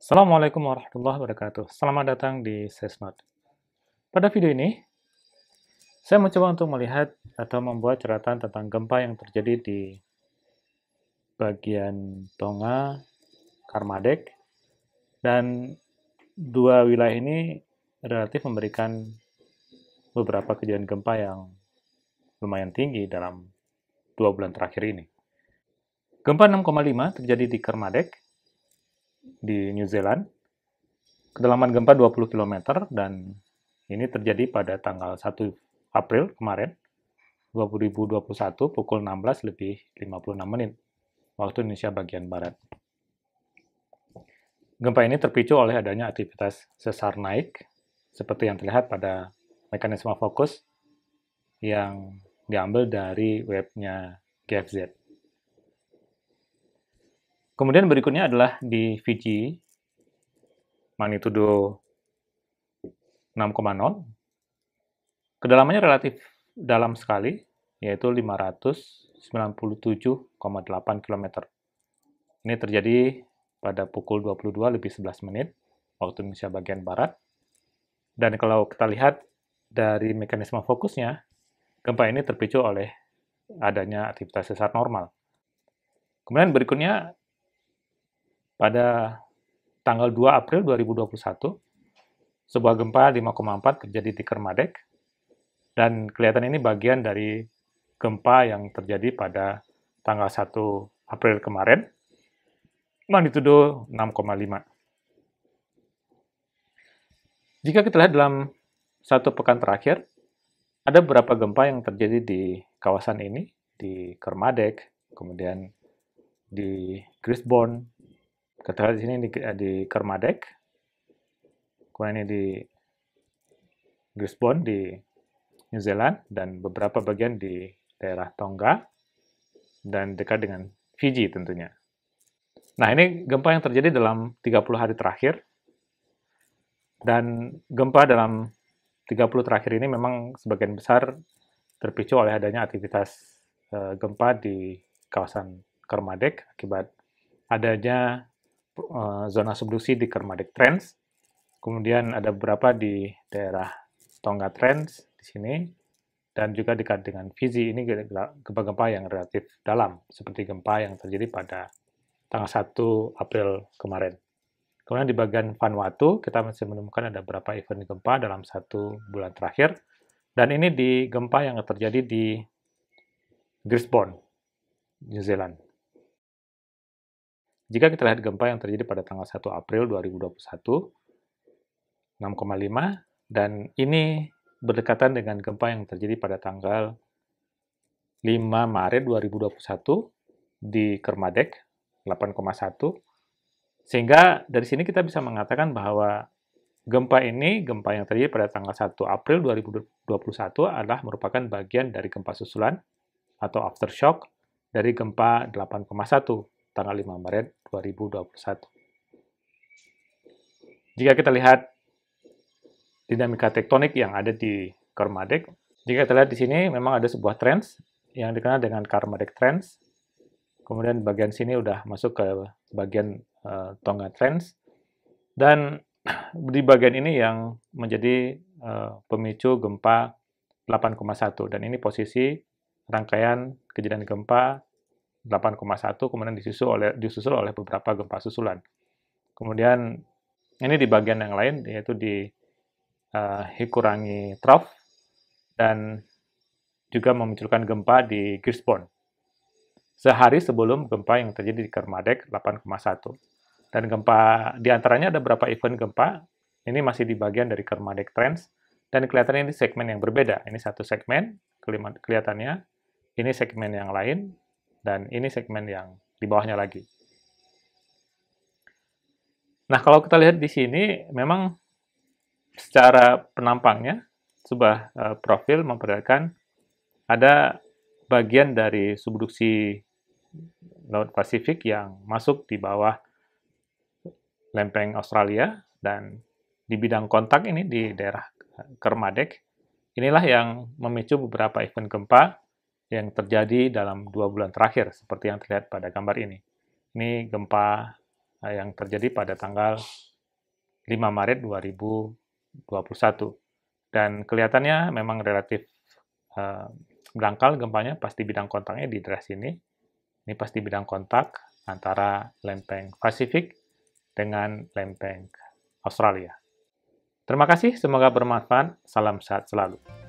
Assalamualaikum warahmatullahi wabarakatuh. Selamat datang di Sesnot. Pada video ini, saya mencoba untuk melihat atau membuat catatan tentang gempa yang terjadi di bagian Tonga, Kermadec, dan dua wilayah ini relatif memberikan beberapa kejadian gempa yang lumayan tinggi dalam 2 bulan terakhir ini. Gempa 6,5 terjadi di Kermadec, di New Zealand. Kedalaman gempa 20 km dan ini terjadi pada tanggal 1 April kemarin, 2021 pukul 16:56 waktu Indonesia bagian Barat. Gempa ini terpicu oleh adanya aktivitas sesar naik, seperti yang terlihat pada mekanisme fokus yang diambil dari webnya GFZ. Kemudian berikutnya adalah di Fiji, magnitudo 6,0. Kedalamannya relatif dalam sekali, yaitu 597,8 km. Ini terjadi pada pukul 22:11 waktu Indonesia bagian Barat. Dan kalau kita lihat dari mekanisme fokusnya, gempa ini terpicu oleh adanya aktivitas sesar normal. Kemudian berikutnya, pada tanggal 2 April 2021, sebuah gempa 5,4 terjadi di Kermadec, dan kelihatan ini bagian dari gempa yang terjadi pada tanggal 1 April kemarin, magnitudo 6,5. Jika kita lihat dalam satu pekan terakhir, ada beberapa gempa yang terjadi di kawasan ini, di Kermadec, kemudian di Gisborne. Kita lihat di sini di Kermadec, kemudian ini di Gisborne di New Zealand, dan beberapa bagian di daerah Tonga, dan dekat dengan Fiji tentunya. Nah, ini gempa yang terjadi dalam 30 hari terakhir, dan gempa dalam 30 terakhir ini memang sebagian besar terpicu oleh adanya aktivitas gempa di kawasan Kermadec akibat adanya zona subduksi di Kermadec Trench, kemudian ada beberapa di daerah Tonga Trench di sini, dan juga dekat dengan Fiji. Ini gempa-gempa yang relatif dalam, seperti gempa yang terjadi pada tanggal 1 April kemarin. Kemudian di bagian Vanuatu, kita masih menemukan ada beberapa event gempa dalam 1 bulan terakhir, dan ini di gempa yang terjadi di Gisborne, New Zealand. Jika kita lihat gempa yang terjadi pada tanggal 1 April 2021, 6,5, dan ini berdekatan dengan gempa yang terjadi pada tanggal 5 Maret 2021 di Kermadec, 8,1. Sehingga dari sini kita bisa mengatakan bahwa gempa yang terjadi pada tanggal 1 April 2021 adalah merupakan bagian dari gempa susulan atau aftershock dari gempa 8,1 tanggal 5 Maret 2021. Jika kita lihat dinamika tektonik yang ada di Kermadec, jika kita lihat di sini memang ada sebuah trench yang dikenal dengan Kermadec Trench. Kemudian bagian sini udah masuk ke bagian Tonga Trench, dan di bagian ini yang menjadi pemicu gempa 8,1, dan ini posisi rangkaian kejadian gempa 8,1 kemudian disusul oleh beberapa gempa susulan. Kemudian ini di bagian yang lain, yaitu di Hikurangi Trough, dan juga memunculkan gempa di Gisborne sehari sebelum gempa yang terjadi di Kermadec 8,1. Dan gempa, diantaranya ada beberapa event gempa, ini masih di bagian dari Kermadec Trench, dan kelihatannya ini segmen yang berbeda. Ini satu segmen, kelihatannya, ini segmen yang lain, dan ini segmen yang di bawahnya lagi. Nah, kalau kita lihat di sini, memang secara penampangnya, sebuah profil memperlihatkan ada bagian dari subduksi Laut Pasifik yang masuk di bawah lempeng Australia, dan di bidang kontak ini di daerah Kermadec, inilah yang memicu beberapa event gempa yang terjadi dalam 2 bulan terakhir, seperti yang terlihat pada gambar ini. Ini gempa yang terjadi pada tanggal 5 Maret 2021. Dan kelihatannya memang relatif dangkal gempanya, pas di bidang kontaknya di daerah sini. Ini pas di bidang kontak antara lempeng Pasifik dengan lempeng Australia. Terima kasih, semoga bermanfaat. Salam sehat selalu.